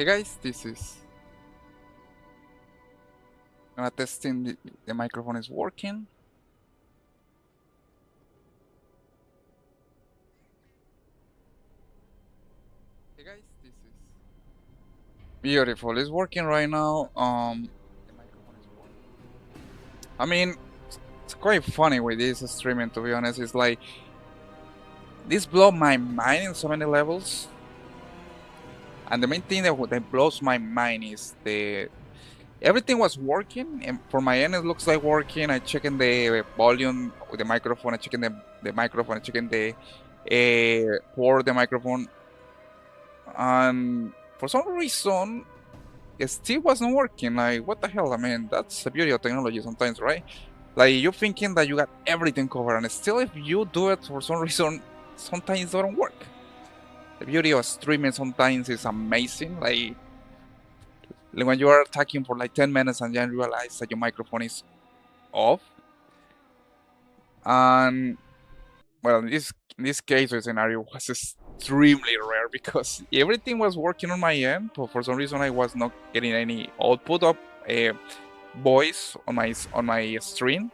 Hey guys, this is testing the microphone is working. Hey guys, this is beautiful. It's working right now. The microphone is working. I mean, it's quite funny with this streaming. To be honest, it's like this blows my mind in so many levels. And the main thing that blows my mind is the everything was working, and for my end it looks like working. I checking the volume with the microphone. I checking the microphone. I checking the port the microphone, and for some reason it still wasn't working. Like, what the hell? I mean, that's the beauty of technology sometimes, right? Like, you're thinking that you got everything covered, and still if you do it for some reason, sometimes it doesn't work. The beauty of streaming sometimes is amazing. Like when you are talking for like 10 minutes and then realize that your microphone is off. And well, in this case or scenario was extremely rare because everything was working on my end, but for some reason I was not getting any output of voice on my stream.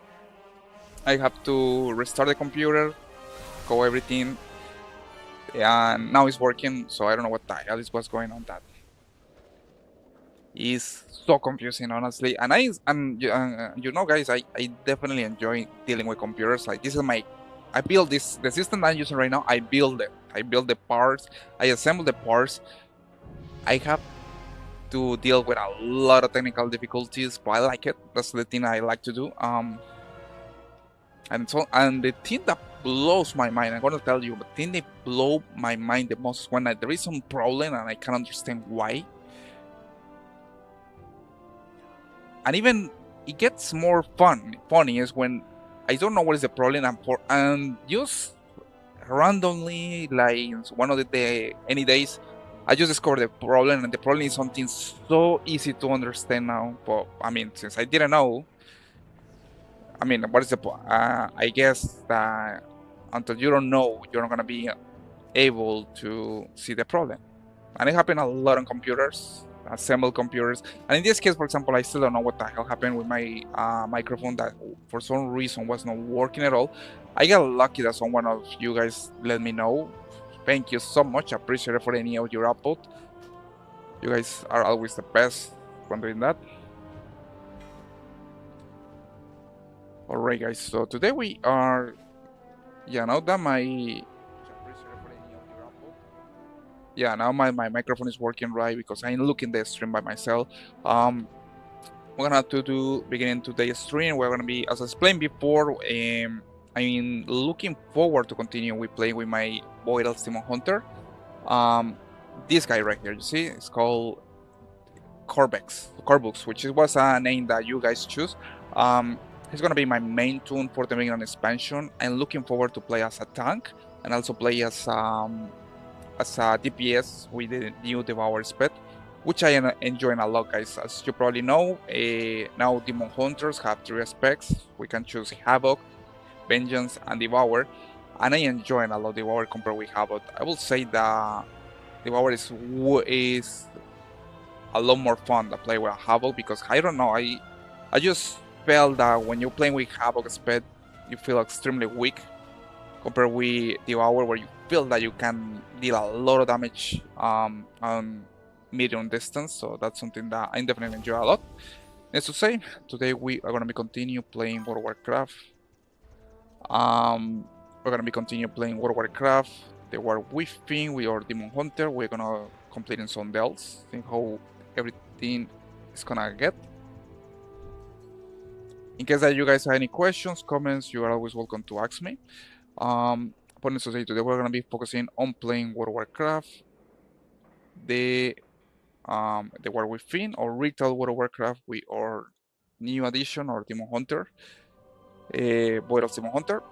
I have to restart the computer, go everything, and now it's working. So I don't know what the hell is what's going on. That is so confusing, honestly. And you know, guys, I definitely enjoy dealing with computers. Like, this is I build the system I'm using right now. I build it. I build the parts. I assemble the parts. I have to deal with a lot of technical difficulties, but I like it. That's the thing I like to do. And the thing that blows my mind, I'm gonna tell you, the thing that blow my mind the most is when there is some problem and I can't understand why. And even it gets more funny is when I don't know what is the problem, and just randomly, like one of any days, I just discovered the problem, and the problem is something so easy to understand now. But I mean, since I didn't know, I mean, what is I guess that until you don't know, you're not gonna be able to see the problem. And it happened a lot on computers, assembled computers. And in this case, for example, I still don't know what the hell happened with my microphone that for some reason was not working at all. I got lucky that someone of you guys let me know. Thank you so much. I appreciate it for any of your output. You guys are always the best when doing that. Alright, guys, so today we are, now that now my microphone is working right because I'm looking the stream by myself. We're gonna have to beginning today's stream. We're gonna be, as I explained before, I'm looking forward to continue with playing with my Boydell's Demon Hunter. This guy right here, you see, it's called Corvux, which was a name that you guys choose. He's gonna be my main tune for the beginning expansion. I'm looking forward to play as a tank and also play as a DPS with the new Devour Spec, which I am enjoying a lot, guys. As you probably know, now Demon Hunters have 3 specs. We can choose Havoc, Vengeance, and Devour, and I enjoying a lot Devour compared with Havoc. I will say that Devour is a lot more fun to play with Havoc because I don't know, I just felt that when you're playing with Havoc spec, you feel extremely weak compared with Devour, where you feel that you can deal a lot of damage on medium distance. So that's something that I definitely enjoy a lot. Needs to say, today we are gonna be continue playing World of Warcraft. We're gonna be continue playing World of Warcraft. The War Within with our Demon Hunter. We're gonna complete in some dells, think how everything is gonna get. In case that you guys have any questions, comments, you are always welcome to ask me. But necessarily today we're gonna be focusing on playing World of Warcraft, the War Within or retail World of Warcraft with our new addition or Demon Hunter, Void of Demon Hunter.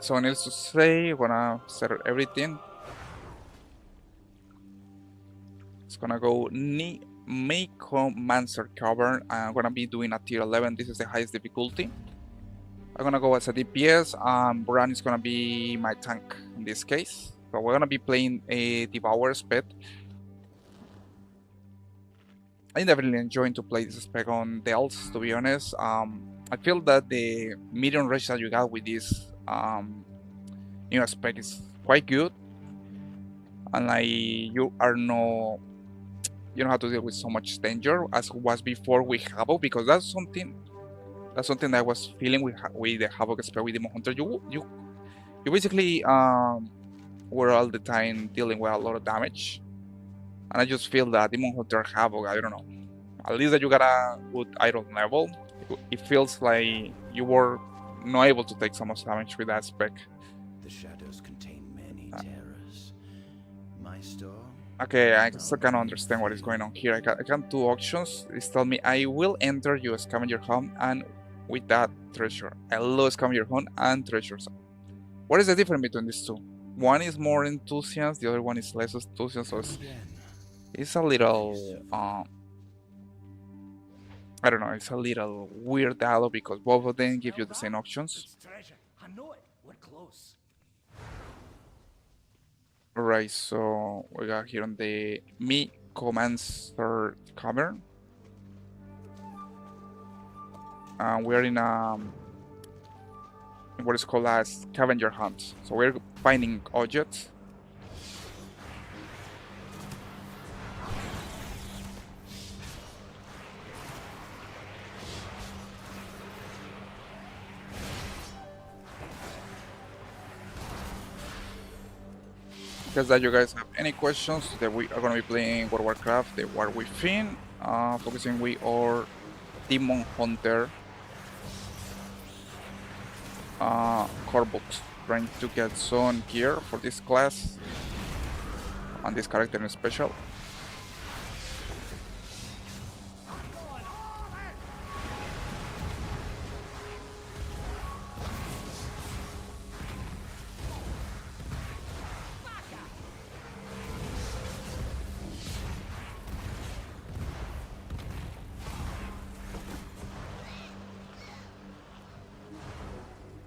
So needless to say, we're gonna set everything. It's gonna go Necromancer Cavern. I'm gonna be doing a tier 11. This is the highest difficulty. I'm gonna go as a DPS. Bran is gonna be my tank in this case. So we're gonna be playing a Devour spec. I'm definitely enjoying to play this spec on Dells, to be honest. I feel that the medium range that you got with this new spec is quite good, and like you don't have to deal with so much danger as was before with Havoc, because that's something that I was feeling with the Havoc spec with Demon Hunter. You basically were all the time dealing with a lot of damage, and I just feel that Demon Hunter Havoc, I don't know, at least that you got a good iron level, it feels like you were not able to take so much damage with that spec. The shadows contain many terrors. My store. Okay, I still can't understand what is going on here. I got two options. It's telling me I will enter your scavenger hunt and with that treasure. I love scavenger hunt and treasures. What is the difference between these two? One is more enthusiast, the other one is less enthusiast, so it's a little I don't know, it's a little weird dialogue because both of them give you the same options. It's treasure. I know it. We're close. Alright, so we got here on the Me Commancer cavern. We're in what is called a scavenger hunt. So we're finding objects. Because that you guys have any questions, that we are going to be playing World of Warcraft, the War Within, focusing we our Demon Hunter core books, trying to get some gear for this class and this character in special.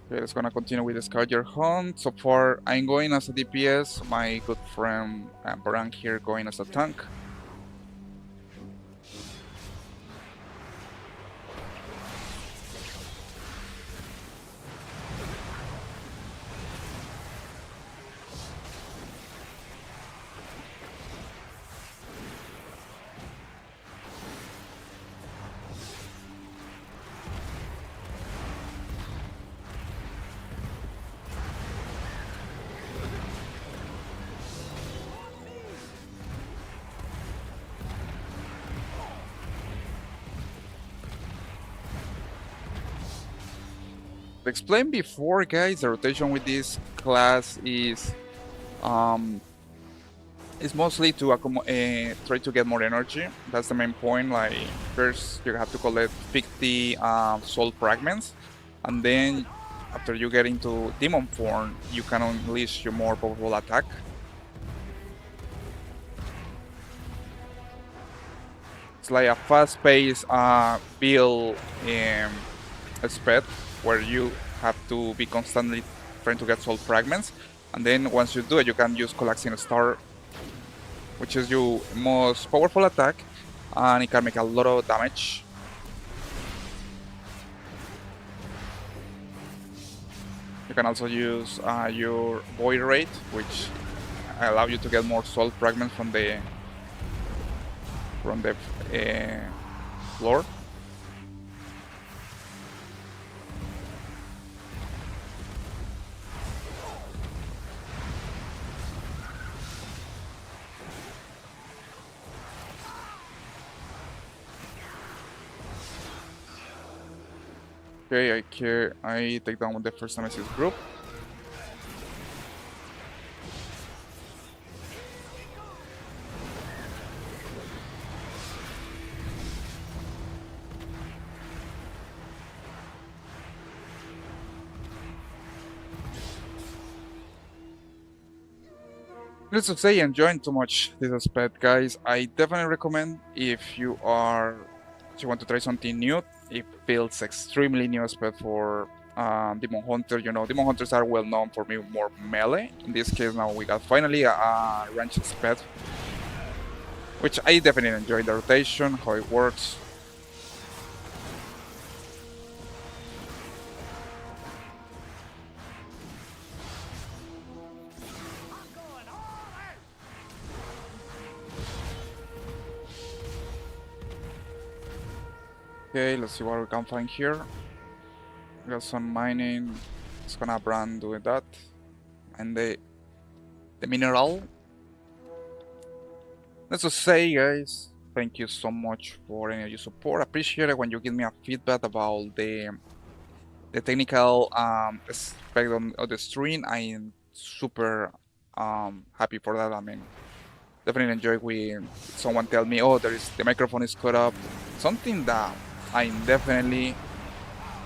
Okay, let's gonna continue with the scavenger hunt. So far, I'm going as a DPS. My good friend Baran here going as a tank. To explain before, guys, the rotation with this class is mostly to try to get more energy. That's the main point. Like first, you have to collect 50 soul fragments, and then after you get into demon form, you can unleash your more powerful attack. It's like a fast-paced build spec where you have to be constantly trying to get soul fragments, and then once you do it, you can use Collapsing Star, which is your most powerful attack, and it can make a lot of damage. You can also use your Void Rate, which allow you to get more soul fragments from the floor. Okay, I take down the first Nemesis group. Let's just say enjoying too much this aspect, guys. I definitely recommend if you want to try something new. It feels extremely new aspect for Demon Hunter. You know, Demon Hunters are well known for being more melee. In this case, now we got finally a ranged sped, which I definitely enjoy the rotation, how it works. Okay, let's see what we can find here. We got some mining. It's gonna brand doing that. And the mineral. Let's just say, guys, thank you so much for any of your support. Appreciate it when you give me a feedback about the technical aspect of the stream. I am super happy for that. I mean, definitely enjoy when someone tell me, oh, the microphone is cut up. Something that I'm definitely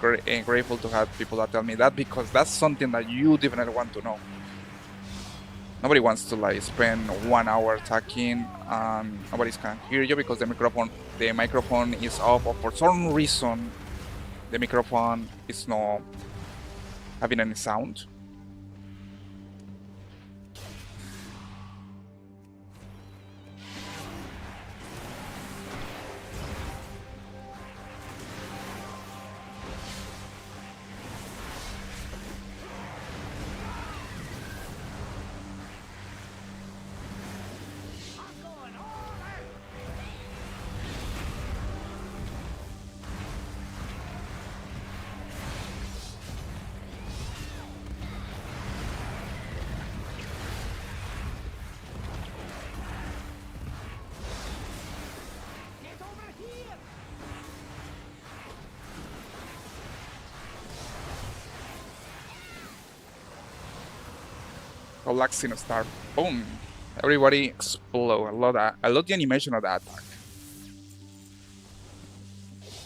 grateful to have people that tell me that, because that's something that you definitely want to know. Nobody wants to like spend 1 hour talking and nobody's can hear you because the microphone is off, or for some reason the microphone is not having any sound. Collapsing star. Boom. Everybody explode. I love that. I love the animation of that attack.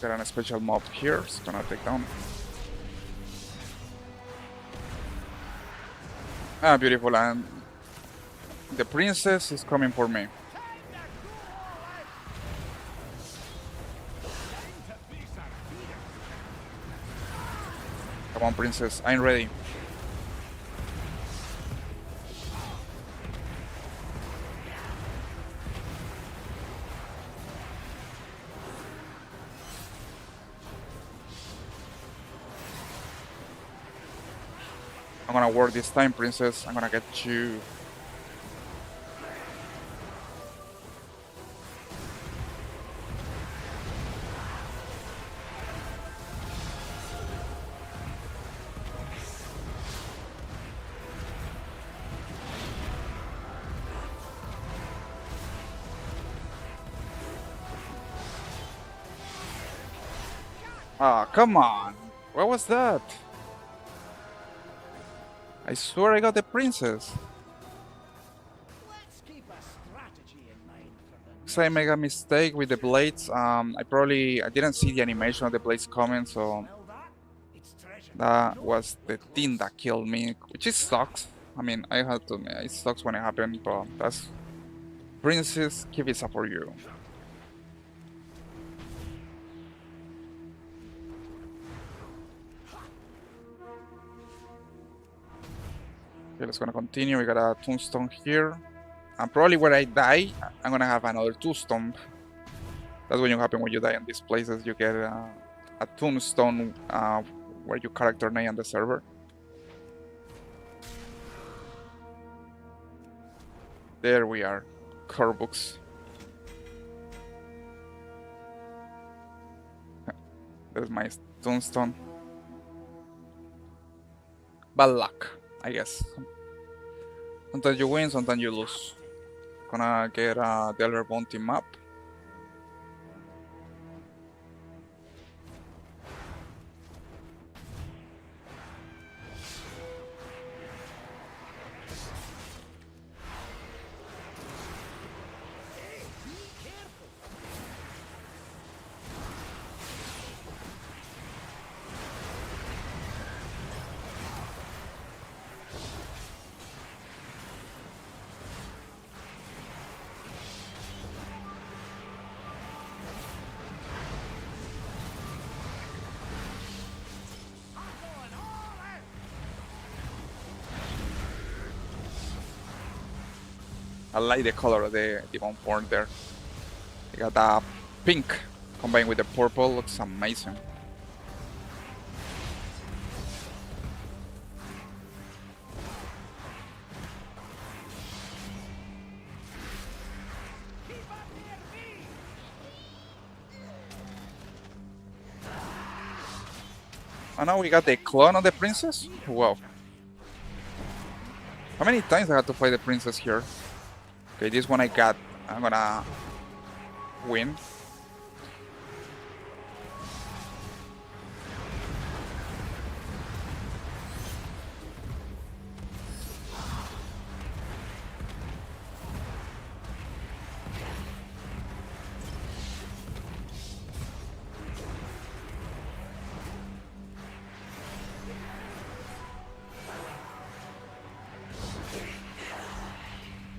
Got a special mob here. It's gonna take down. Ah, beautiful. And the princess is coming for me. Come on, princess. I'm ready. I'm gonna work this time, princess. I'm gonna get you. Ah, come on. What was that? I swear I got the princess. Let's keep a strategy in mind for the So I made a mistake with the blades. I didn't see the animation of the blades coming, so smell that. It's treasure. that was the thing that killed me, which is sucks. I mean, I had to admit, it sucks when it happened, but that's princess. Keep it up for you. Okay, let's gonna continue. We got a tombstone here. And probably when I die, I'm gonna have another tombstone. That's what you happen when you die in these places. You get a tombstone where your character name on the server. There we are. Core books. There's my tombstone. Bad luck, I guess. Sometimes you win, sometimes you lose. Gonna get the Elder Bounty map. I like the color of the Demon Form there. You got that pink combined with the purple, looks amazing. And now we got the clone of the princess? Wow. How many times I had to fight the princess here? Okay, this one I got. I'm gonna win.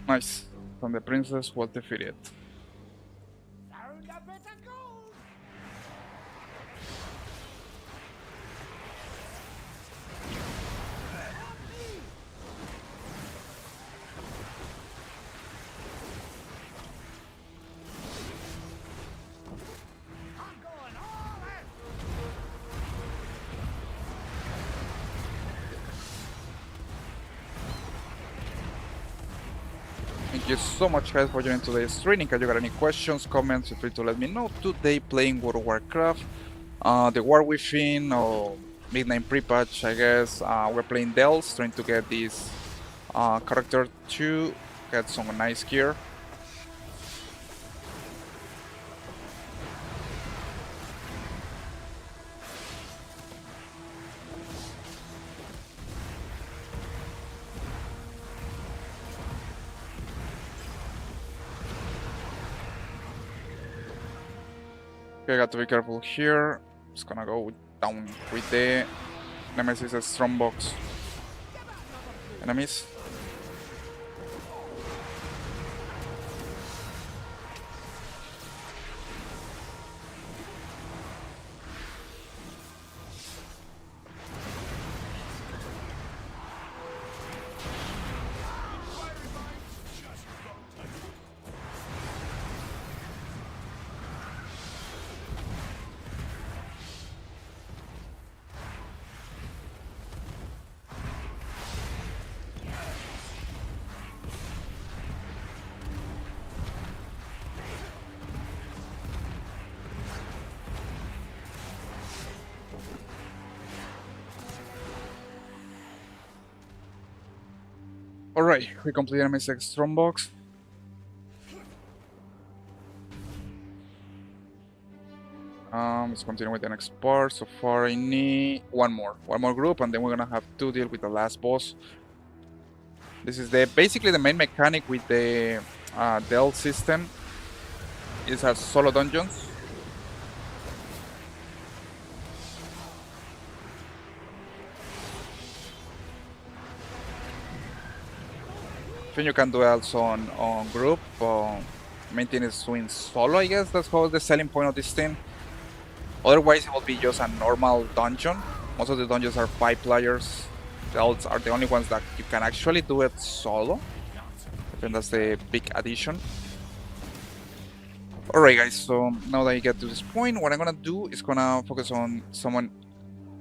Nice. From the princess was defeated. Thank you so much guys for joining today's streaming. If you got any questions, comments, feel free to let me know. Today playing World of Warcraft, the War Within or Midnight Pre-patch, I guess. We're playing Dells, trying to get this character to get some nice gear. Okay, I got to be careful here. Just gonna go down with the Nemesis Strongbox enemies. Alright, we completed Nemesis Strongbox. Let's continue with the next part. So far I need one more group, and then we're gonna have to deal with the last boss. This is basically the main mechanic with the Dell system. It has solo dungeons. I think you can do it also on group. Main thing is doing solo, I guess. That's how the selling point of this thing. Otherwise, it will be just a normal dungeon. Most of the dungeons are 5 players. Those are the only ones that you can actually do it solo. I think that's the big addition. Alright guys, so now that you get to this point, what I'm gonna do is gonna focus on someone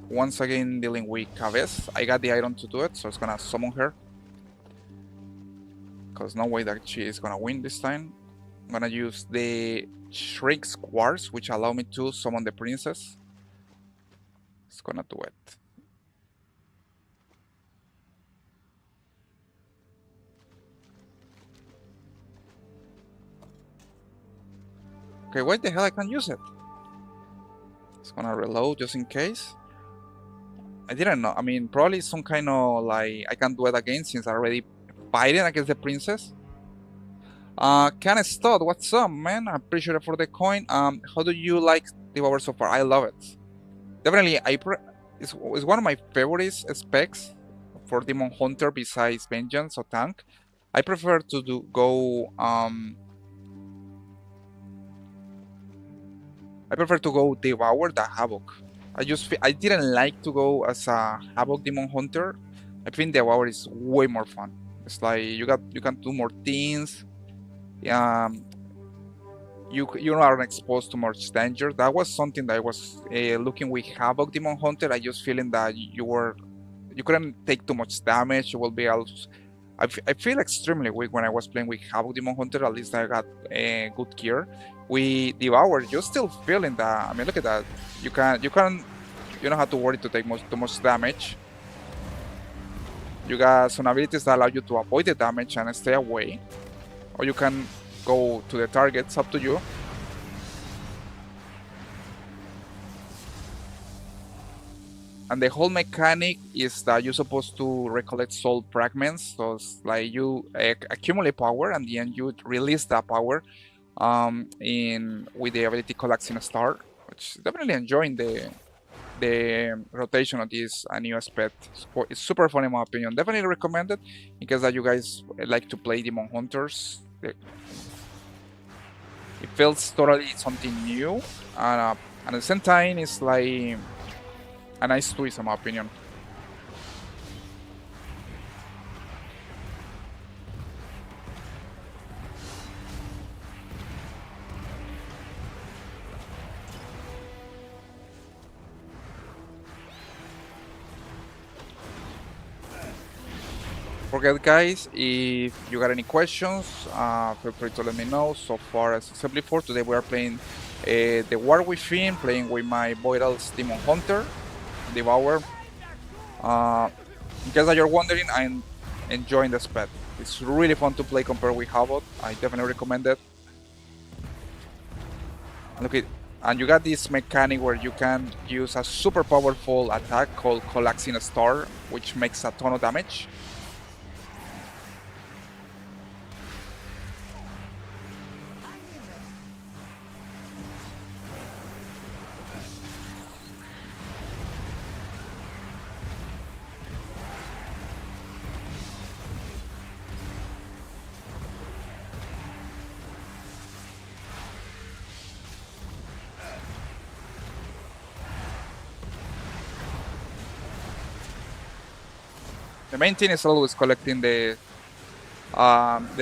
once again dealing with Kavess. I got the item to do it, so it's gonna summon her. Because no way that she is gonna win this time. I'm gonna use the Shriek's Quartz, which allow me to summon the princess. It's gonna do it. Okay, why the hell I can't use it? It's gonna reload just in case. I didn't know. I mean, probably some kind of like I can't do it again since I already fighting against the princess. Ken Stott, what's up, man? I appreciate it for the coin. How do you like Devour so far? I love it. Definitely, it's one of my favorite specs for Demon Hunter besides Vengeance or Tank. I prefer to go Devour than Havoc. I didn't like to go as a Havoc Demon Hunter. I think Devour is way more fun. It's like you can do more things. Um, you aren't exposed to much danger. That was something that I was looking with Havoc Demon Hunter. I just feeling that you couldn't take too much damage. You will be able to, I feel extremely weak when I was playing with Havoc Demon Hunter. At least I got good gear. With Devour, you're still feeling that. I mean, look at that. You don't have to worry to take too much damage. You got some abilities that allow you to avoid the damage and stay away, or you can go to the target. It's up to you. And the whole mechanic is that you're supposed to recollect soul fragments. So it's like you accumulate power, and the end you release that power in with the ability Collapsing Star, which definitely enjoying the rotation of this new aspect. It's super fun in my opinion. Definitely recommend it in case that you guys like to play Demon Hunters. It feels totally something new, and at the same time, it's like a nice twist in my opinion. Forget guys, if you got any questions, feel free to let me know. So far as I said before, today we are playing the War Within, playing with my Boydell's Demon Hunter, Devour. In case that you're wondering, I'm enjoying the spec. It's really fun to play compared with Havoc. I definitely recommend it. Look at, and you got this mechanic where you can use a super powerful attack called Collapsing Star, which makes a ton of damage. The main thing is always collecting the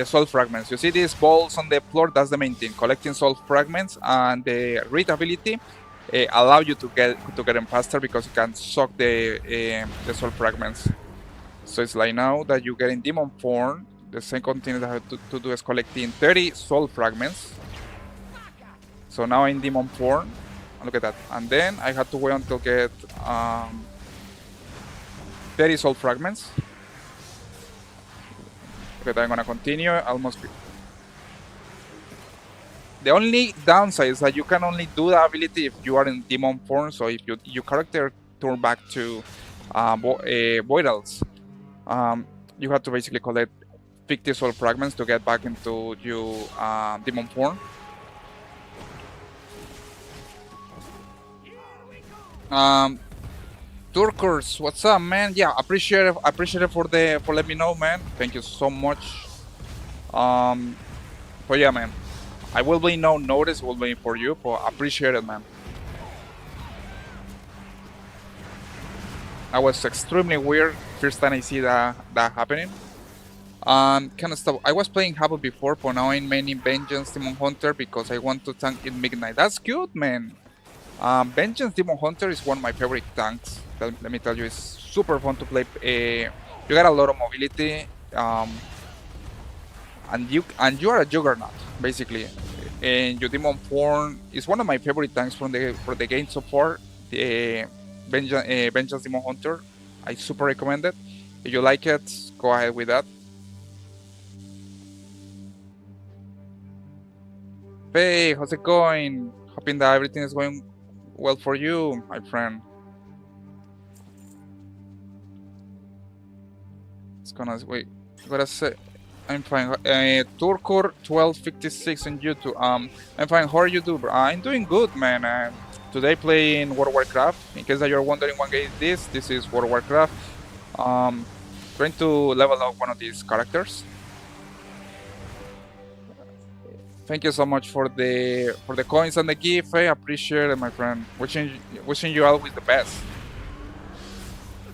soul fragments. You see these balls on the floor? That's the main thing. Collecting soul fragments, and the read ability allow you to get them faster because you can suck the soul fragments. So it's like now that you get in Demon Form, the second thing that I have to do is collecting 30 soul fragments. So now in Demon Form, look at that, and then I have to wait until get 30 soul fragments. Okay, I'm gonna continue. Almost. The only downside is that you can only do the ability if you are in Demon Form. So if your character turn back to Boydell's, you have to basically collect 50 soul fragments to get back into your Demon Form. Turkers, what's up, man? Yeah, appreciate it for letting me know, man. Thank you so much. But yeah, man, I will be no notice. Will be for you, but appreciate it, man. That was extremely weird. First time I see that happening. Kind of stuff. I was playing Havoc before, but now I'm mainly Vengeance Demon Hunter because I want to tank in Midnight. That's good, man. Vengeance Demon Hunter is one of my favorite tanks. Let me tell you, it's super fun to play. You got a lot of mobility, and you are a juggernaut basically. And your Demon Form is one of my favorite tanks for the game so far. The Vengeance Demon Hunter, I super recommend it. If you like it, go ahead with that. Hey, how's it going? Hoping that everything is going well for you, my friend. It's gonna wait. Gotta say, I'm fine. Turkor 1256 on YouTube. I'm fine. How are you doing? I'm doing good, man. Today playing World of Warcraft. In case that you're wondering what game is this is World of Warcraft. Trying to level up one of these characters. Thank you so much for the coins and the gift. I appreciate it, my friend. Wishing you always the best.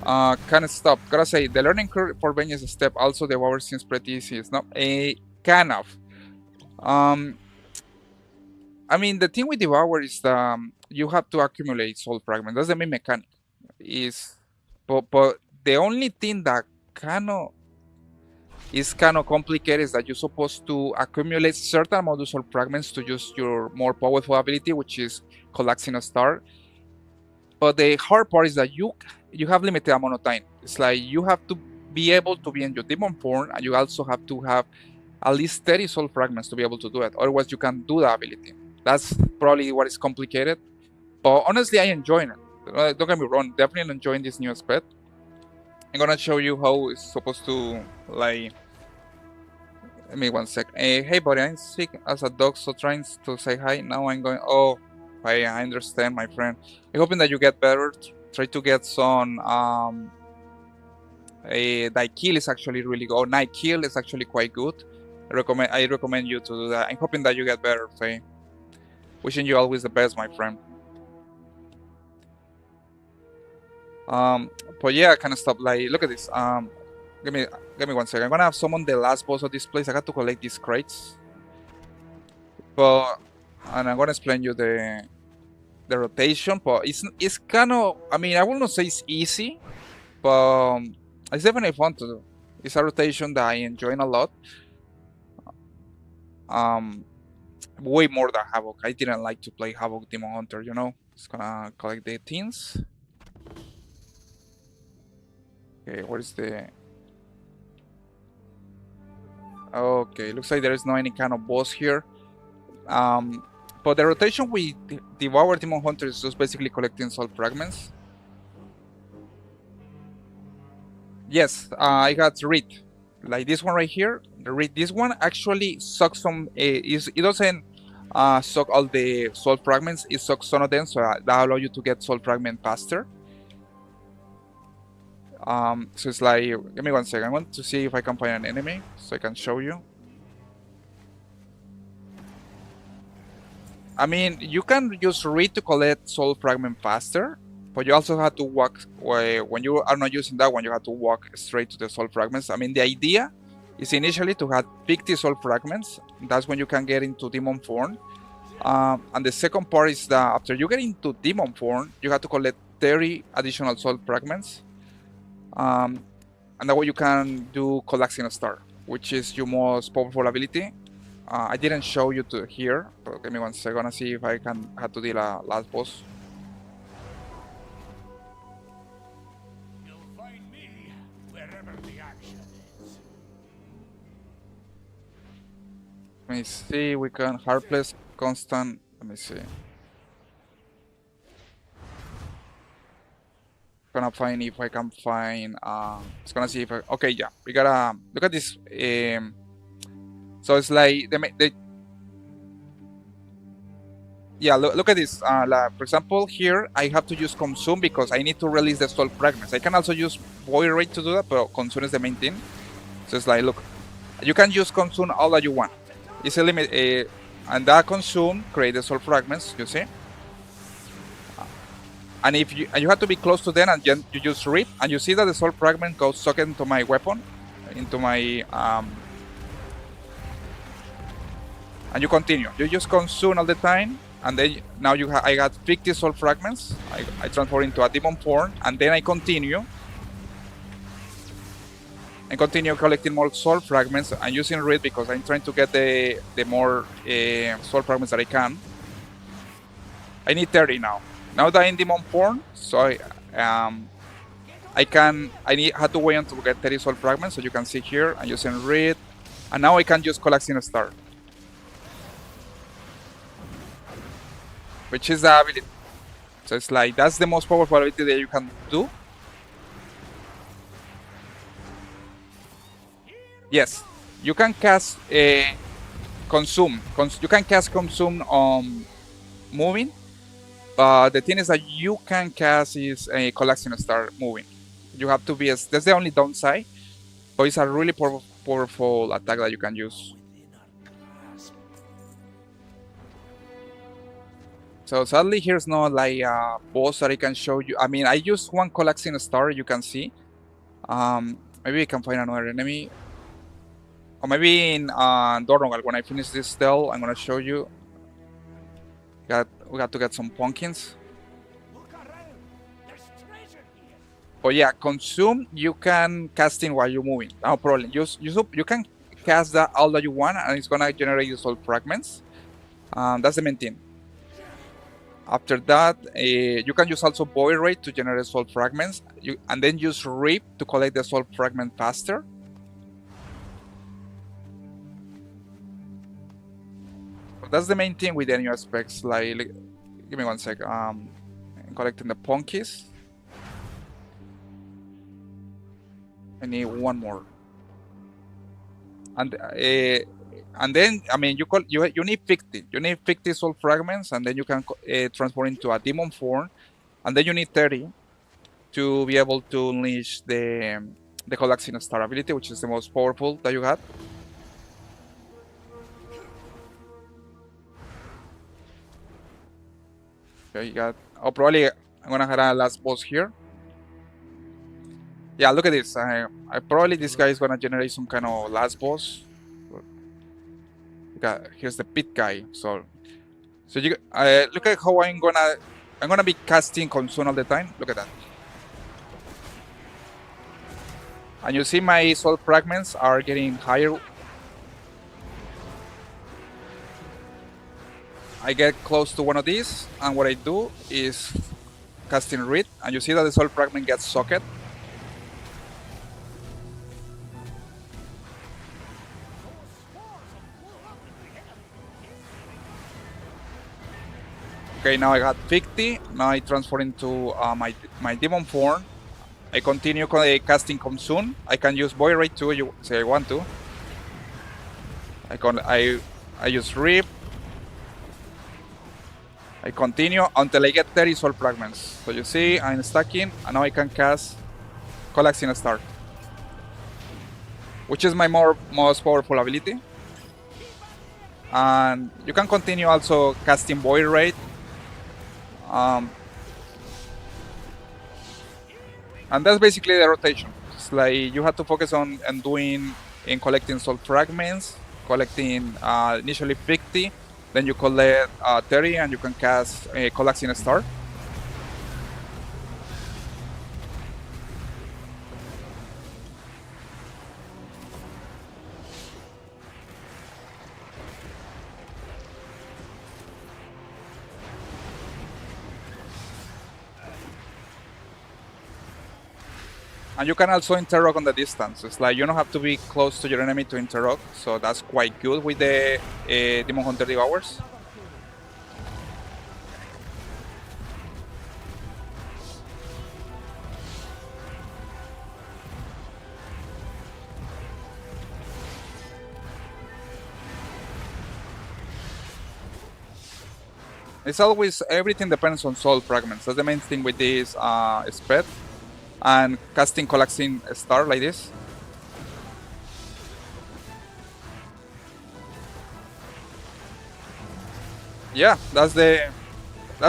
Can't stop. Gotta say, the learning curve for Vayne is a step. Also, the power seems pretty easy. It's not a kind of. I mean, the thing with Devour is you have to accumulate soul fragments. That's the main mechanic. Is but the only thing that kind of is kind of complicated is that you're supposed to accumulate certain amount of soul fragments to use your more powerful ability, which is collecting a star. But the hard part is that you have limited amount of time. It's like you have to be able to be in your demon form, and you also have to have at least 30 soul fragments to be able to do it. Otherwise, you can't do the ability. That's probably what is complicated. But honestly, I enjoy it. Don't get me wrong, definitely enjoying this new aspect. I'm gonna show you how it's supposed to, like. Let me 1 sec. Hey buddy, I'm sick as a dog, so trying to say hi. Now I'm going. Oh, I understand, my friend. I'm hoping that you get better. Try to get some. Daikil is actually really good. Nightkill is actually quite good. I recommend you to do that. I'm hoping that you get better, Faye. Wishing you always the best, my friend. But yeah, I kind of stop. Like, look at this. Give me 1 second. I'm gonna have summon the last boss of this place. I got to collect these crates. And I'm gonna explain you the rotation. But it's kind of. I mean, I will not say it's easy, but it's definitely fun to do. It's a rotation that I enjoy a lot. Way more than Havoc. I didn't like to play Havoc Demon Hunter. You know, it's gonna collect the teens. Okay, what is the? Okay, looks like there is no any kind of boss here. But the rotation with Devour Demon Hunter is just basically collecting soul fragments. Yes, I got Reed. Like this one right here. The Reed. This one actually sucks some. It doesn't suck all the soul fragments. It sucks some of them, so that allows you to get soul fragment faster. So it's like, give me 1 second. I want to see if I can find an enemy so I can show you. I mean, you can use Reed to collect soul fragment faster, but you also have to walk, when you are not using that one, you have to walk straight to the soul fragments. I mean, the idea is initially to have 50 soul fragments. That's when you can get into demon form. And the second part is that after you get into demon form, you have to collect 30 additional soul fragments. And that way you can do collapsing a star, which is your most powerful ability. I didn't show you to here, but give me 1 second. Gonna see if I can have to deal a last boss. You'll find me wherever the action is. Let me see. We can Heartless constant. Let me see. Gonna find if I can find. It's gonna see if I. Okay, yeah. We gotta look at this. So it's like yeah, look at this. Like, for example, here I have to use Consume because I need to release the soul fragments. I can also use Void Rage to do that, but Consume is the main thing. So it's like, look, you can use Consume all that you want. It's a limit, and that Consume create the soul fragments. You see, and if you have to be close to them, and you just Rip, and you see that the soul fragment goes socket into my weapon, into my and you continue. You just consume all the time, and then now I got 50 soul fragments. I transform into a demon form, and then I continue. And continue collecting more soul fragments. I'm using Reed because I'm trying to get the more soul fragments that I can. I need 30 now. Now that I'm in demon form, so I had to wait until I get 30 soul fragments. So you can see here, I'm using Reed, and now I can just collect in a star, which is the ability. So it's like, that's the most powerful ability that you can do. Yes, you can cast Consume. You can cast Consume on moving, but the thing is that you can cast is a collection star moving. You have to be, that's the only downside, but it's a really powerful attack that you can use. So sadly, here's not like a boss that I can show you. I mean, I used one collapsing star, you can see. Maybe I can find another enemy. Or maybe in Dornogal, when I finish this stealth, I'm gonna show you. We got to get some pumpkins. But yeah, consume, you can cast in while you're moving. No problem. You can cast that all that you want, and it's gonna generate your soul fragments. That's the main thing. After that, you can use also Void Ray to generate soul fragments, and then use Rip to collect the soul fragment faster. But that's the main thing with the new aspects. Like, give me 1 sec. I'm collecting the punkies. I need one more. And then, I mean, you need 50. You need 50 soul fragments, and then you can transform into a demon form. And then you need 30 to be able to unleash the collapsing star ability, which is the most powerful that you got. Okay, you got. Oh, probably I'm gonna have a last boss here. Yeah, look at this. I probably this guy is gonna generate some kind of last boss. Here's the pit guy. So you look at how I'm gonna be casting Consume all the time. Look at that. And you see my soul fragments are getting higher. I get close to one of these, and what I do is casting Read, and you see that the soul fragment gets socket. Okay, now I got 50. Now I transfer into my demon form. I continue casting Consume. I can use Void Ray too, you say I want to. I use Rip. I continue until I get 30 soul fragments. So you see, I'm stacking, and now I can cast Collapsing Star, which is my most powerful ability. And you can continue also casting Void Ray. And that's basically the rotation. It's like you have to focus on collecting soul fragments, collecting initially 50, then you collect 30, and you can cast Collapsing Star. And you can also interrupt on the distance. It's like you don't have to be close to your enemy to interrupt, so that's quite good with the Demon Hunter Devours. It's always, everything depends on soul fragments. That's the main thing with this sped. And casting Collapsing Star like this. Yeah, that's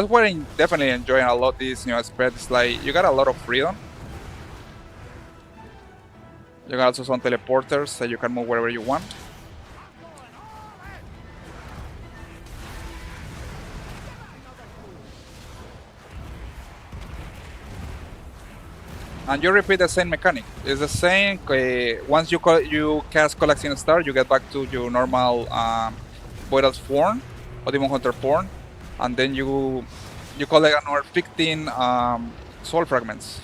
what I'm definitely enjoying a lot. This new aspect. It's like you got a lot of freedom. You got also some teleporters that you can move wherever you want. And you repeat the same mechanic. It's the same. Once you cast Collapsing Star, you get back to your normal Voidal's form or Demon Hunter form, and then you collect another 15 soul fragments.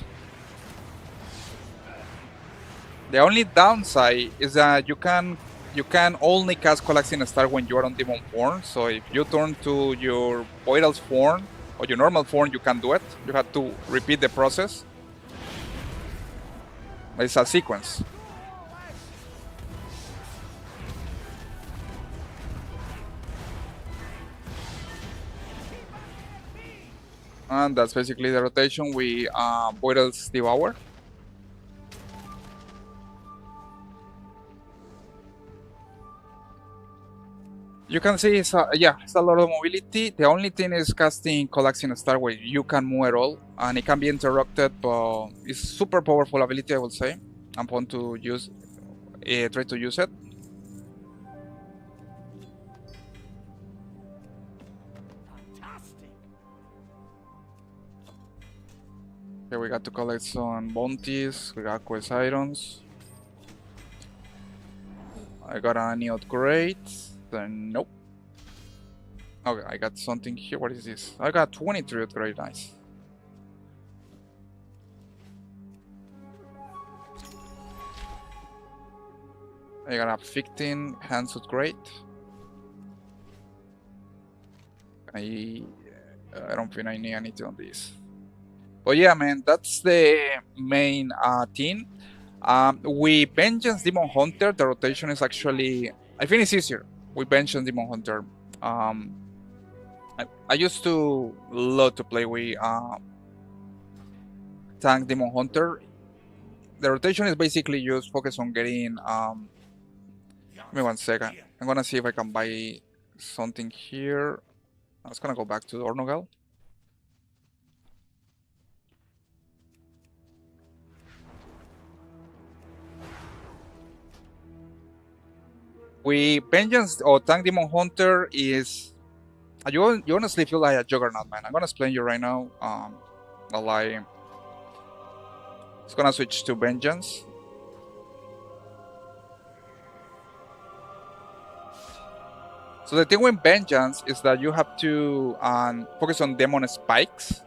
The only downside is that you can only cast Collapsing Star when you are on Demon form. So if you turn to your Voidal's form or your normal form, you can do it. You have to repeat the process. It's a sequence. And that's basically the rotation with Voidal's Devour. You can see it's it's a lot of mobility. The only thing is casting Collapsing Star where you can move at all, and it can be interrupted, but it's super powerful ability, I will say. I'm going to use, try to use it. Fantastic. Okay, we got to collect some bounties. We got quest items. I got any upgrades? Then nope. Okay, I got something here. What is this? I got 23 upgrade. Nice. I got a 15 hands upgrade. I don't think I need anything on this. But yeah, man, that's the main thing. With Vengeance Demon Hunter, the rotation is actually, I think it's easier with Vengeance Demon Hunter. I used to love to play with Tank Demon Hunter. The rotation is basically just focus on getting. Give me 1 second. I'm gonna see if I can buy something here. I was gonna go back to Ornogal. With Vengeance or Tank Demon Hunter is you honestly feel like a Juggernaut, man. I'm gonna explain you right now. It's gonna switch to Vengeance. So the thing with Vengeance is that you have to focus on Demon Spikes.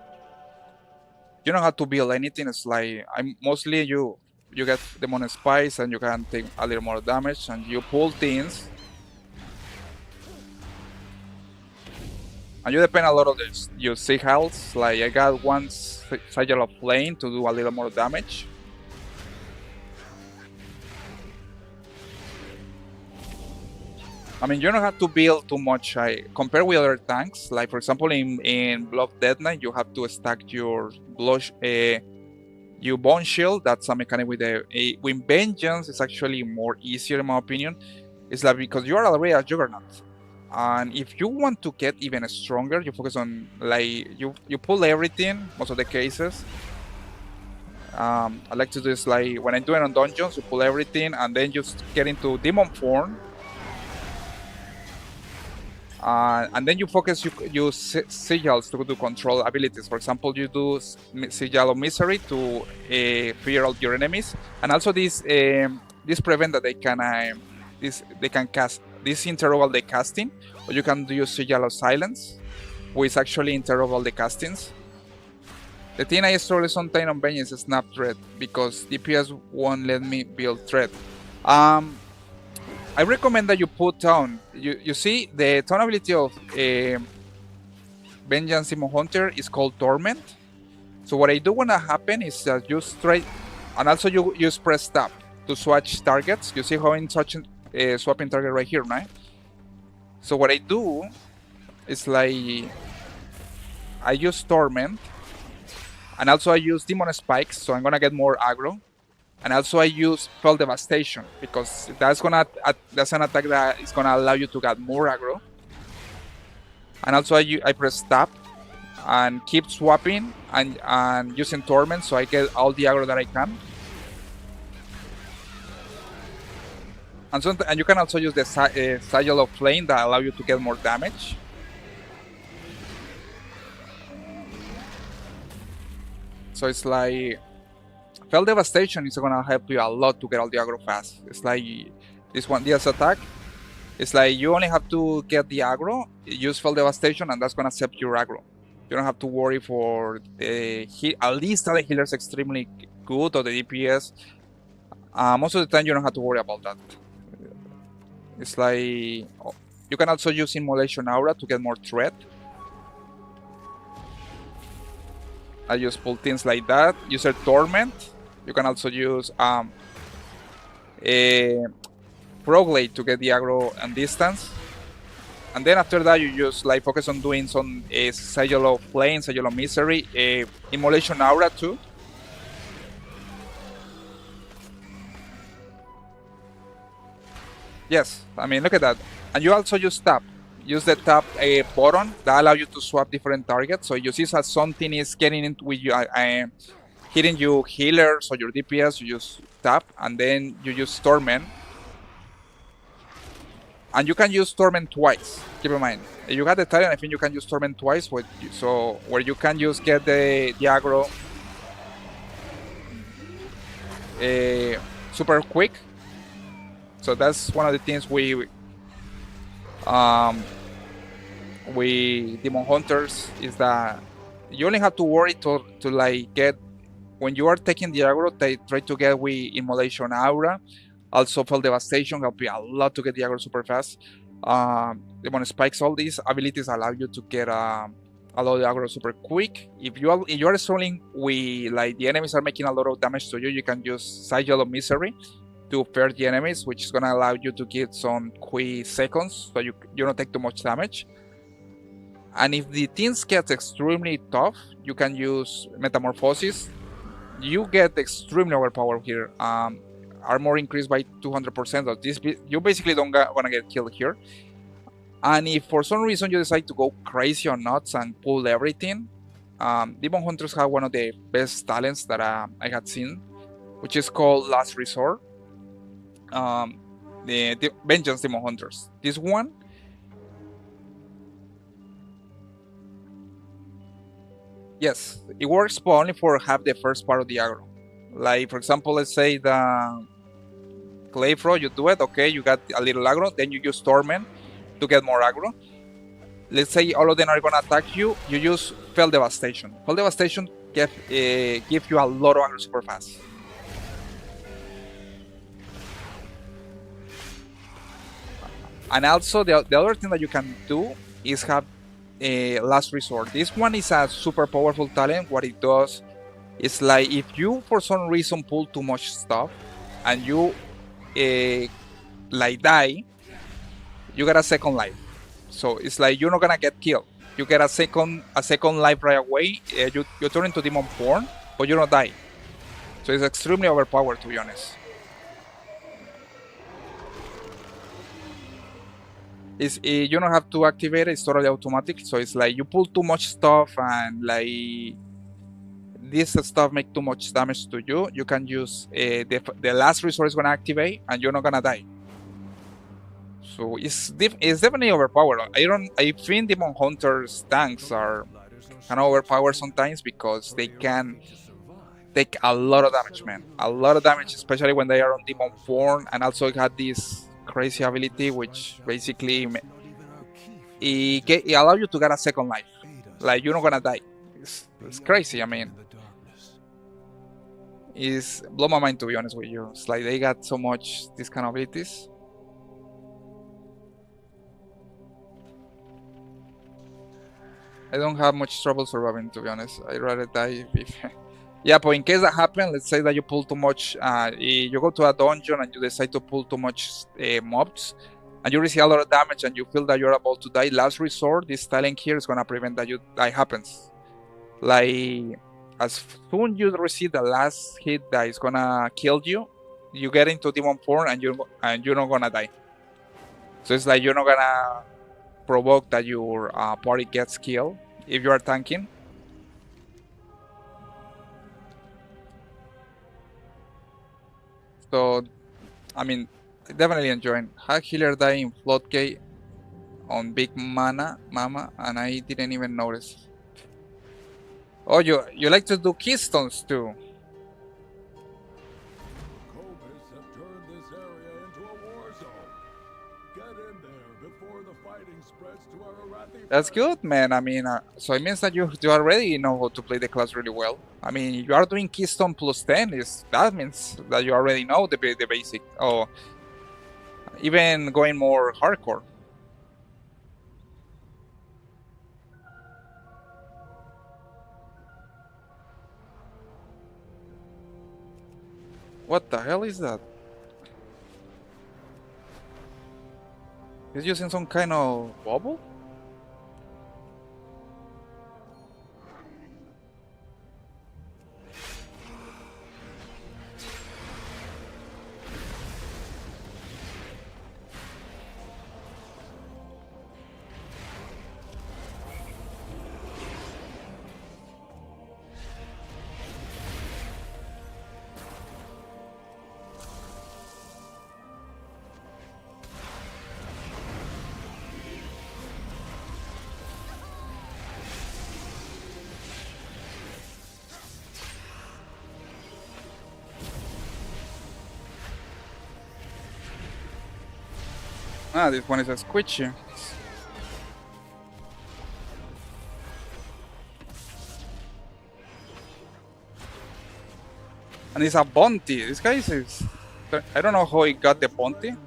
You don't have to build anything. It's like mostly you get Demon Spikes and you can take a little more damage and you pull things. And you depend a lot on your sigils. Like I got one Sigil of Flame to do a little more damage. I mean, you don't have to build too much. Compared with other tanks, like for example in Blood Death Knight, you have to stack your Bone Shield. That's a mechanic with with Vengeance. It's actually more easier in my opinion. It's like because you are already a Juggernaut, and if you want to get even stronger, you focus on like you pull everything. Most of the cases, I like to do this like when I'm doing on dungeons, you pull everything and then just get into Demon Form. And then you focus use sigils to do control abilities. For example, you do Sigil of Misery to fear all your enemies, and also this prevent that they can cast this interrupt all the casting, or you can do Sigil of Silence, which actually interrupt all the castings. The thing I struggle sometimes on Vengeance is Snap Thread because DPS won't let me build Thread. I recommend that you put down. You see, the tone ability of Vengeance Demon Hunter is called Torment. So what I do when that happens is that you straight, and also you use press tab to switch targets. You see how I'm swapping target right here, right? So what I do is like I use Torment, and also I use Demon Spikes, so I'm gonna get more aggro. And also I use Fell Devastation because that's an attack that is gonna allow you to get more aggro. And also I press tab and keep swapping and using Torment so I get all the aggro that I can. And you can also use the Sigil of Flame that allow you to get more damage. So it's like Fell Devastation is gonna help you a lot to get all the aggro fast. It's like this attack. It's like you only have to get the aggro, use Fell Devastation, and that's gonna save your aggro. You don't have to worry for the at least the healer's extremely good or the DPS. Most of the time you don't have to worry about that. It's like you can also use Immolation Aura to get more threat. I just pull things like that. Use a Torment. You can also use a Proglade to get the aggro and distance. And then after that you just like focus on doing some Sigil of Flame, Sigil of Misery, Immolation Aura too. Yes, I mean look at that. And you also use tap. use the tab button that allows you to swap different targets. So you see that something is getting into with you, hitting you healers or your DPS, you just tap, and then you use Torment. And you can use Torment twice, keep in mind. If you got the Titan, I think you can use Torment twice, so where you can just get the aggro super quick. So that's one of the things we Demon Hunters is that you only have to worry to like get when you are taking the aggro, they try to get with Immolation Aura. Also, Fall Devastation help you a lot to get the aggro super fast. Demon Spikes, all these abilities allow you to get a lot of aggro super quick. If you are struggling with like the enemies are making a lot of damage to you, you can use Sigil of Misery to pair the enemies, which is gonna allow you to get some quick seconds, so you don't take too much damage. And if the things get extremely tough, you can use Metamorphosis. You get extremely overpowered here. Armor increased by 200%. So this you basically don't wanna get killed here. And if for some reason you decide to go crazy on nuts and pull everything, Demon Hunters have one of the best talents that I had seen, which is called Last Resort. The Vengeance Demon Hunters. This one, yes, it works, but only for half the first part of the aggro. Like, for example, let's say the Clayfro, you do it, okay, you got a little aggro, then you use Torment to get more aggro. Let's say all of them are gonna attack you, you use Fell Devastation. Fell Devastation give you a lot of aggro super fast. And also, the other thing that you can do is have a Last Resort. This one is a super powerful talent. What it does is like if you for some reason pull too much stuff and you like die, you get a second life. So it's like you're not gonna get killed. You get a second life right away. You turn into Demon Form, but you don't die. So it's extremely overpowered, to be honest. You don't have to activate it, it's totally automatic. So it's like you pull too much stuff and like this stuff make too much damage to you. You can use the Last Resort is gonna activate and you're not gonna die. So it's definitely overpowered. I think Demon Hunters tanks are kind of overpowered sometimes because they can take a lot of damage, man. A lot of damage, especially when they are on Demon Form, and also it had this crazy ability which basically it allows you to get a second life. Like you're not gonna die. It's crazy. I mean, it's blow my mind, to be honest with you. It's like they got so much these kind of abilities. I don't have much trouble surviving, to be honest. I'd rather die if yeah, but in case that happens, let's say that you pull too much, you go to a dungeon and you decide to pull too much mobs, and you receive a lot of damage and you feel that you're about to die. Last Resort, this talent here is gonna prevent that happens. Like, as soon you receive the last hit that is gonna kill you, you get into Demon Form and you're not gonna die. So it's like you're not gonna provoke that your party gets killed if you are tanking. So, I mean, definitely enjoying. Hack Healer die in Floodgate on Big Mama, and I didn't even notice. Oh, you like to do keystones too? Kobolds have turned this area into a war zone. Get in there before the fighting spreads to our Arathi. That's good, man. I mean, so it means that you already know how to play the class really well. I mean, you are doing Keystone plus 10. That means that you already know the basic. Oh, even going more hardcore. What the hell is that? He's using some kind of bubble? Ah, this one is a squishy. And it's a bounty. This guy is... I don't know how he got the bounty. Nearby.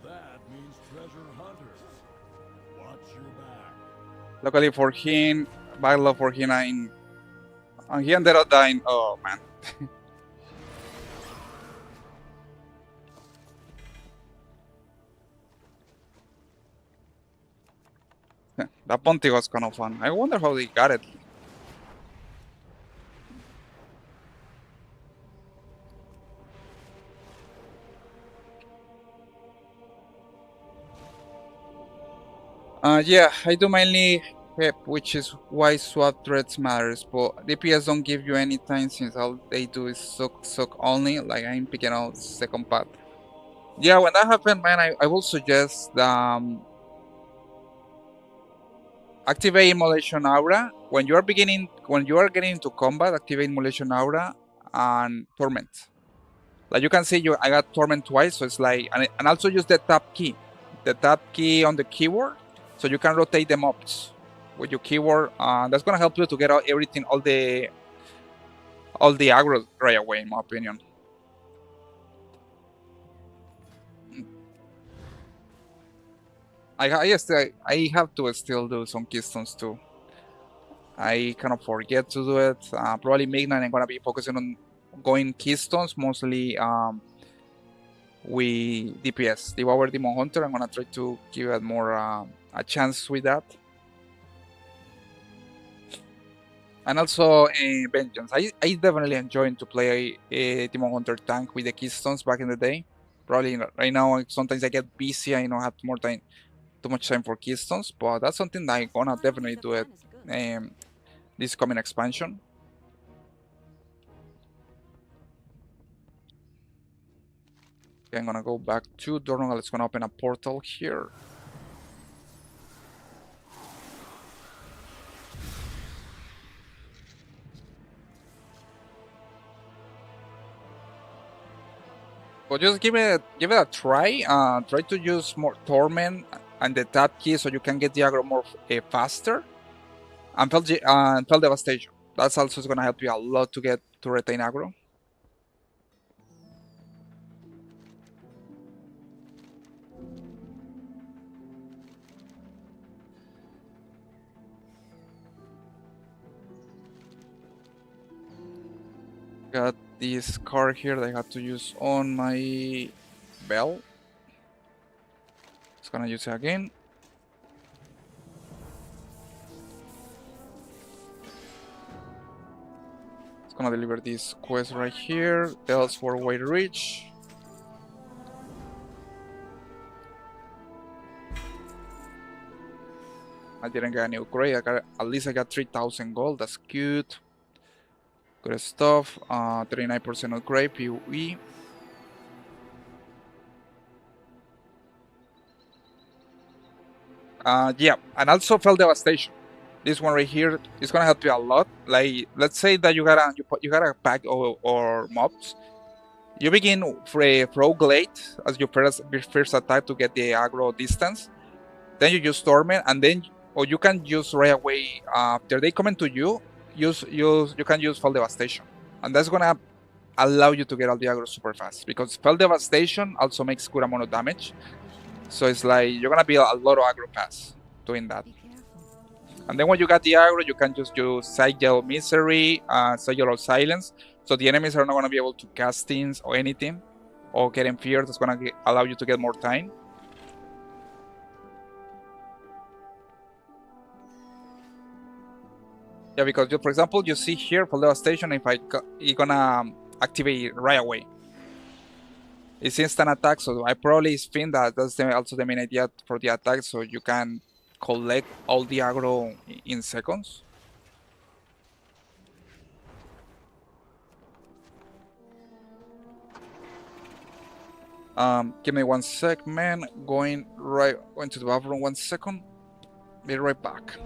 That means treasure hunters. Watch your back. Luckily for him, bad luck for him, and he ended up dying. Oh man. That bounty was kind of fun. I wonder how they got it. Yeah, I do mainly HEP, which is why swap threats matters, but DPS don't give you any time since all they do is suck only, like I'm picking out second path. Yeah, when that happened, man, I will suggest activate Immolation Aura. When you are getting into combat, activate Immolation Aura and Torment. Like you can see, I got Torment twice, so it's like, and also use the tab key on the keyboard, so you can rotate the mobs with your keyboard. That's gonna help you to get out everything, all the aggro right away, in my opinion. I have to still do some keystones too. I kind of forget to do it. Probably Midnight I'm gonna be focusing on going keystones mostly with DPS, Devour Demon Hunter. I'm gonna try to give it more a chance with that. And also Vengeance. I definitely enjoyed to play a Demon Hunter tank with the keystones back in the day. Probably right now sometimes I get busy, I don't have too much time for keystones, but that's something that I'm gonna definitely do it this coming expansion. Okay, I'm gonna go back to Dornogal. It's gonna open a portal here. But just give it a try. Try to use more Torment and the tab key so you can get the aggro more faster. And Fell Devastation. That's also gonna help you a lot to retain aggro. Got this card here that I have to use on my bell. Just gonna use it again. It's gonna deliver this quest right here. Tells for way to reach. I didn't get any upgrade. At least I got 3,000 gold. That's good. Good stuff. 39% upgrade PoE. Yeah, and also Fell Devastation. This one right here is gonna help you a lot. Like, let's say that you got a pack or mobs. You begin Rogue late as your first attack to get the aggro distance. Then you use Torment, and then or you can use right away after they come into you. You can use Fell Devastation, and that's gonna allow you to get all the aggro super fast because Fell Devastation also makes good amount of damage. So it's like you're gonna be a lot of aggro pass doing that. And then when you got the aggro, you can just use Sigil Misery, Sigil Silence. So the enemies are not gonna be able to cast things or anything, or get in fear. That's gonna allow you to get more time. Yeah, because for example, you see here for Devastation, if you're gonna activate right away. It's instant attack, so I probably think that that's also the main idea for the attack, so you can collect all the aggro in seconds. Give me 1 sec, man. Going to the bathroom 1 second. Be right back.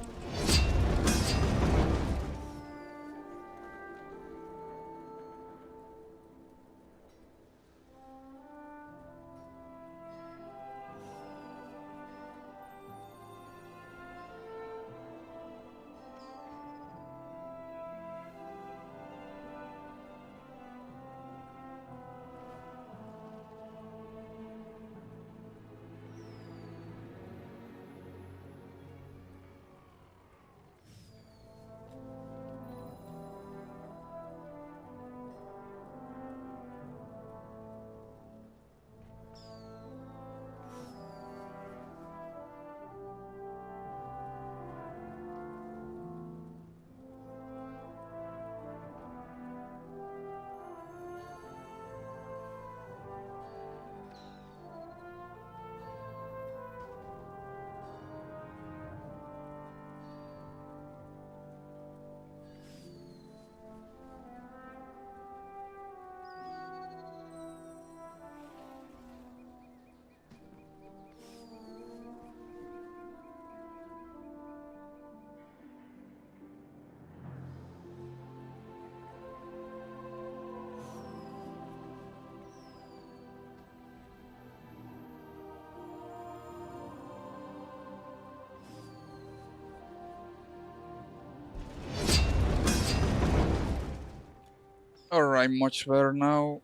Alright, much better now.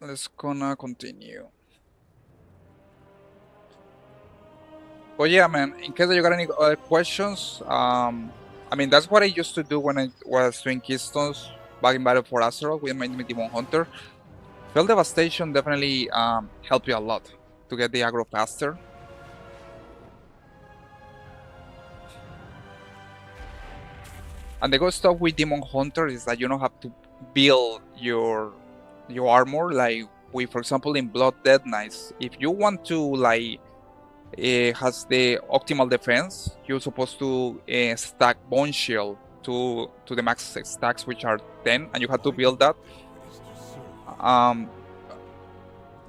Let's gonna continue. But yeah, man, in case you got any other questions, I mean, that's what I used to do when I was doing Keystones back in Battle for Azeroth with my Demon Hunter. Field Devastation definitely helped you a lot to get the aggro faster. And the good stuff with Demon Hunter is that you don't have to build your armor like we, for example, in Blood Dead Knights. If you want to like has the optimal defense, you're supposed to stack Bone Shield to the max stacks, which are 10, and you have to build that.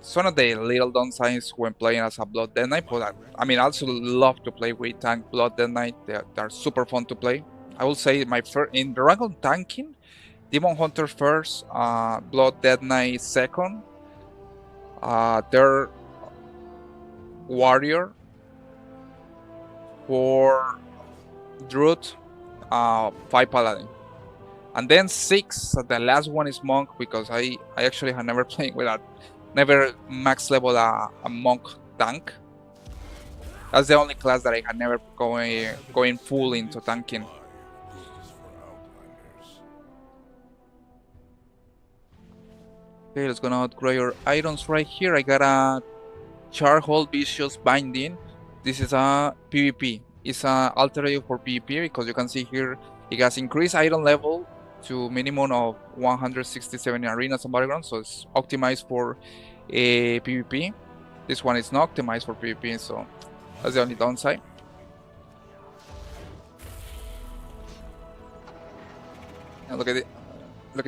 It's one of the little downsides when playing as a Blood Dead Knight, but I mean, I also love to play with tank Blood Dead Knight. They're super fun to play. I will say my in the rank of tanking, Demon Hunter first, Blood Dead Knight second, third Warrior, for Druid, 5 Paladin, and then 6. The last one is Monk, because I actually have never played with never max level a Monk tank. That's the only class that I had never going full into tanking. Okay, let's gonna upgrade your items right here. I got a Charhold Vicious Binding. This is a PvP. It's an alternative for PvP because you can see here it has increased item level to minimum of 167 in arenas and battlegrounds, so it's optimized for a PvP. This one is not optimized for PvP, so that's the only downside. And look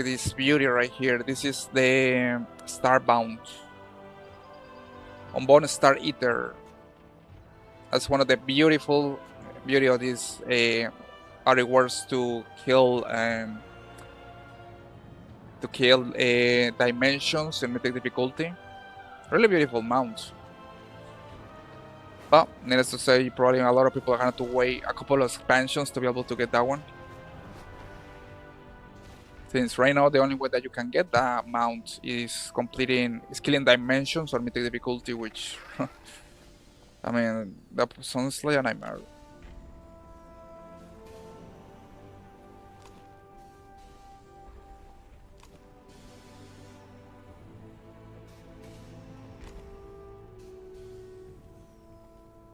at this beauty right here. This is the Starbound. Unbound Star Eater. That's one of the beauty of these rewards to kill dimensions and mythic difficulty. Really beautiful mounts. But needless to say, probably a lot of people are gonna have to wait a couple of expansions to be able to get that one. Since right now the only way that you can get that mount is killing dimensions or mythic difficulty, which I mean, that sounds like a nightmare.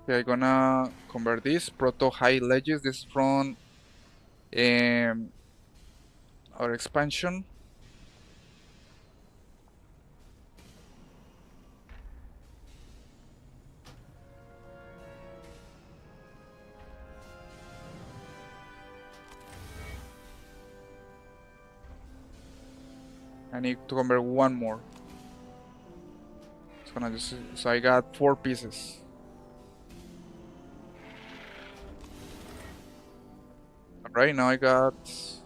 Okay, I'm gonna convert this Proto High Ledges. This is from our expansion. I need to convert one more. It's gonna just, so I got 4 pieces. Right now I got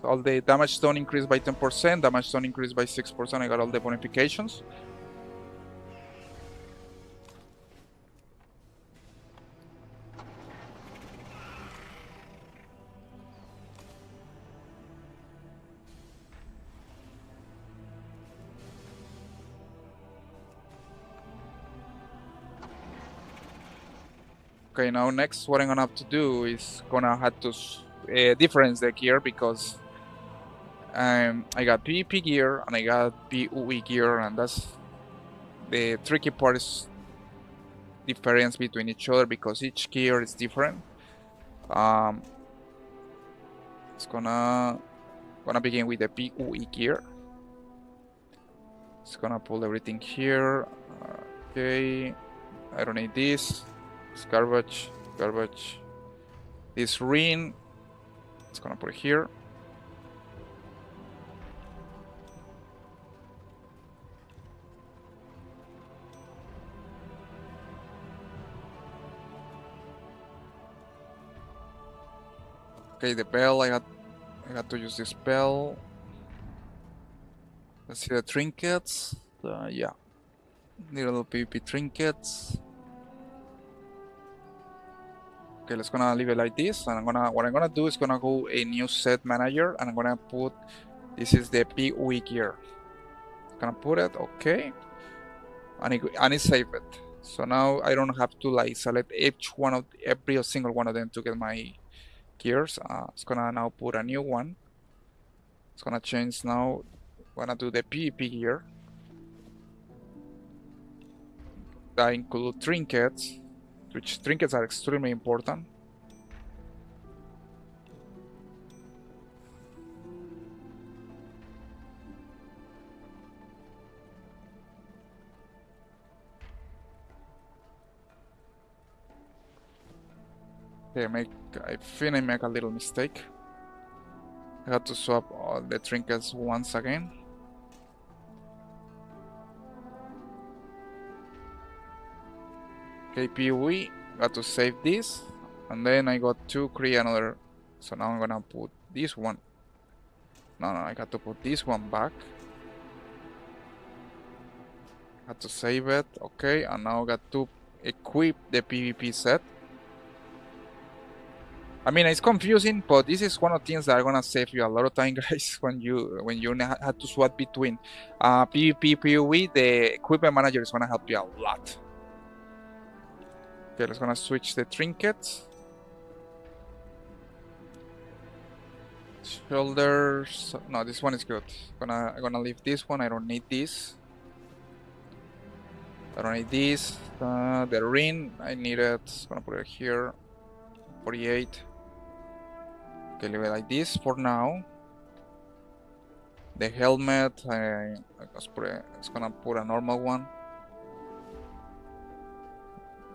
all the damage stone increased by 10%, damage stone increased by 6%. I got all the bonifications. Okay, now next what I'm gonna have to do is gonna have to difference the gear, because I got PvP gear and I got PvE gear, and that's the tricky part, is difference between each other because each gear is different. It's gonna begin with the PvE gear. It's gonna pull everything here. Okay, I don't need this. It's garbage. This ring, it's gonna put it here. Okay, the bell, I got to use this bell. Let's see the trinkets. Yeah, need a little PvP trinkets. Okay, let's gonna leave it like this, and what I'm gonna do is gonna go a new set manager, and I'm gonna put This is the PoE gear. Gonna put it, okay, and it saved it. So now I don't have to like select every single one of them to get my gears. It's gonna now put a new one. It's gonna change now. Gonna do the PvP gear. That include trinkets, which trinkets are extremely important. Okay, I think I make a little mistake. I had to swap all the trinkets once again. Okay, PoE, got to save this, and then I got to create another. So now I'm gonna put this one. No, I got to put this one back. Had to save it, okay, and now I got to equip the PvP set. I mean, it's confusing, but this is one of the things that are gonna save you a lot of time, guys, when you have to swap between PvP, PoE. The equipment manager is gonna help you a lot. Okay, let's gonna switch the trinkets. Shoulders. No, this one is good. I'm gonna leave this one. I don't need this. I don't need this. The ring, I need it. I'm gonna put it here. 48. Okay, leave it like this for now. The helmet, it's gonna put a normal one.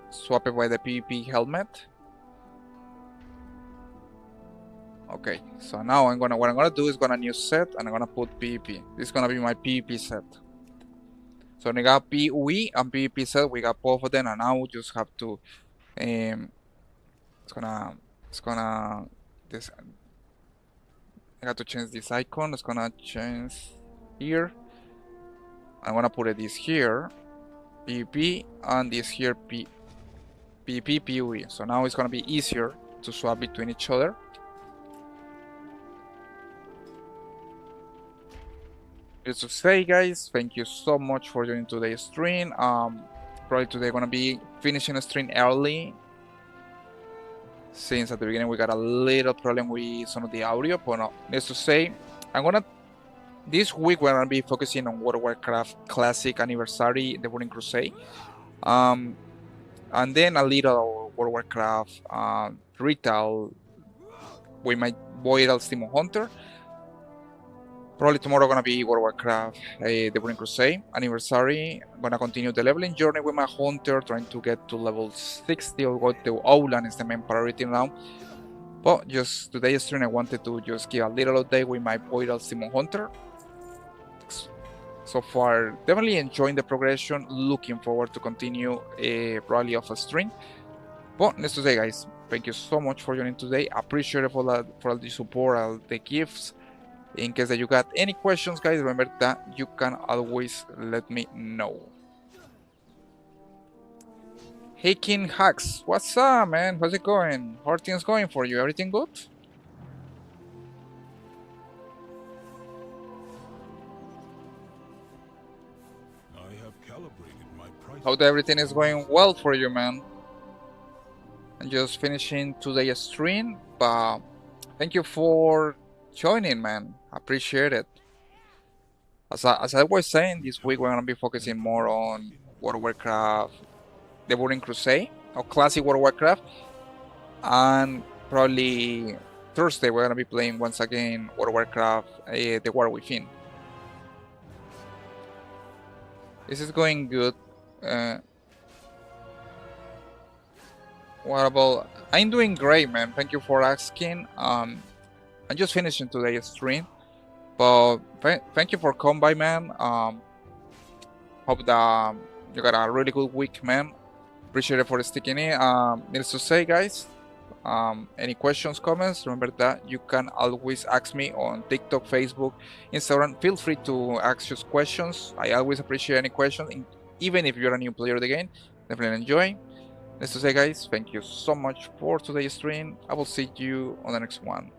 Swap it by the PvP helmet. Okay, so now what I'm gonna do is gonna new set, and I'm gonna put PvP. This is gonna be my PvP set. So we got PoE and PvP set. We got both of them, and now we just have to. I got to change this icon. It's gonna change here. I'm gonna put this here, PvP, and this here PvP PoE. So now it's gonna be easier to swap between each other. Just to say, guys, thank you so much for joining today's stream. Probably today gonna be finishing the stream early, since at the beginning we got a little problem with some of the audio. But no, needless to say, this week we're gonna be focusing on World of Warcraft Classic Anniversary, the Burning Crusade, and then a little World of Warcraft retail. We might Void Elves Demon Hunter. Probably tomorrow gonna be World of Warcraft, the Burning Crusade Anniversary. I'm gonna continue the leveling journey with my Hunter, trying to get to level 60 or go to Outland is the main priority now. But just today's stream, I wanted to just give a little update with my Void Elves Demon Hunter. So far, definitely enjoying the progression. Looking forward to continue probably off a stream. But needless to say, guys, thank you so much for joining today. Appreciate it for all the support, all the gifts. In case that you got any questions, guys, remember that you can always let me know. Hey King Hacks, what's up, man? How's it going? How are things going for you? Everything good? I have calibrated my price. Hope that everything is going well for you, man. I'm just finishing today's stream, but thank you for joining, man. Appreciate it. As I was saying, this week we're gonna be focusing more on World of Warcraft, the Burning Crusade, or classic World of Warcraft, and probably Thursday we're gonna be playing once again World of Warcraft, the War Within. This is going good. What about? I'm doing great, man. Thank you for asking. I'm just finishing today's stream, but thank you for coming by, man. Hope that you got a really good week, man. Appreciate it for sticking in. Needless to say, guys, any questions, comments, remember that you can always ask me on TikTok, Facebook, Instagram. Feel free to ask your questions. I always appreciate any questions, even if you're a new player of the game. Definitely enjoy. Needless to say, guys, thank you so much for today's stream. I will see you on the next one.